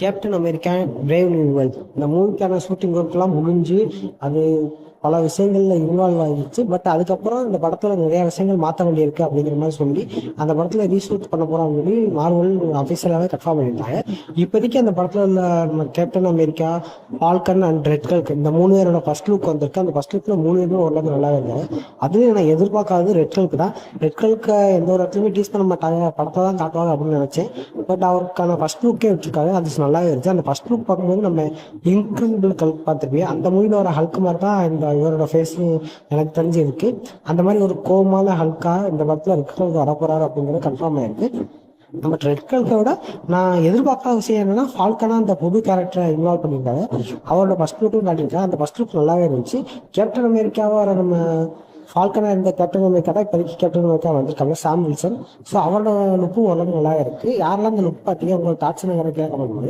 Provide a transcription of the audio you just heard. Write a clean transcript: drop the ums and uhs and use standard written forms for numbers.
Captain America brave new world இந்த மூவிக்கான shooting ஒர்க்லாம் முடிஞ்சு அது பல விஷயங்கள்ல இன்வால்வ் ஆகிடுச்சு. பட் அதுக்கப்புறம் இந்த படத்துல நிறைய விஷயங்கள் மாற்ற வேண்டியிருக்கு அப்படிங்கிற மாதிரி சொல்லி அந்த படத்துல ரீஷூட் பண்ண போறாங்கன்னு சொல்லி மார்வல் அஃபிஷியலாகவே கன்ஃபார்ம் பண்ணிட்டாங்க. இப்போதைக்கு அந்த படத்துல உள்ள நம்ம captain America, Falcon and red Calc இந்த 3 பேரோட ஃபர்ஸ்ட் லுக் வந்திருக்கு. அந்த ஃபர்ஸ்ட் லுக்ல 3 பேருமே ஓரளவுக்கு நல்லாவே இருக்காங்க. அதுவும் நான் எதிர்பார்க்காதது ரெட் கல்க் தான். ரெட் கல்க்கை எந்த ஒரு இடத்துலையுமே டீஸ் பண்ண மாட்டாங்க, படத்தை தான் காட்டுவாங்க அப்படின்னு நினைச்சேன். பட் அவருக்கான ஃபர்ஸ்ட் லுக்கே வச்சிருக்காங்க, அது நல்லாவே இருந்துச்சு. அந்த ஃபர்ஸ்ட் லுக் பார்க்கும்போது நம்ம இன்க்ரெடிபிள் ஹல்க் பார்த்துருப்பீங்க, அந்த மூவில வர ஹல்க் மாதிரி தான் இந்த இவரோட ஃபேஸும் எனக்கு தெரிஞ்சு இருக்கு. அந்த மாதிரி ஒரு கோபமான ஹல்கா இந்த படத்துல ரெட் வரப்போறாரு அப்படிங்கிறது கன்ஃபார்ம் ஆயிருக்கு. நம்ம ரெட் கல்கை விட நான் எதிர்பார்க்காத விஷயம் என்னன்னா ஃபால்கனா அந்த புது கேரக்டரை இன்வால்வ் பண்ணியிருக்காங்க. அவரோட ஃபர்ஸ்ட் லுக்கும் காட்டியிருக்காங்க. அந்த ஃபர்ஸ்ட் லுக் நல்லாவே இருந்துச்சு. கேப்டன் அமெரிக்காவை வர நம்ம ஃபால்கனா இருந்த கேப்டன் அமெரிக்கா தான் இப்போதைக்கு கேப்டன் அமெரிக்கா வந்திருக்காங்க, சாம் வில்சன். ஸோ அவரோட லுக்கும் ஓரளவுக்கு நல்லா இருக்கு. யாரெல்லாம் இந்த லுக் பார்த்தீங்க, உங்களுக்கு தாட்ஸ் எனக்கு கேட்க முடியும்.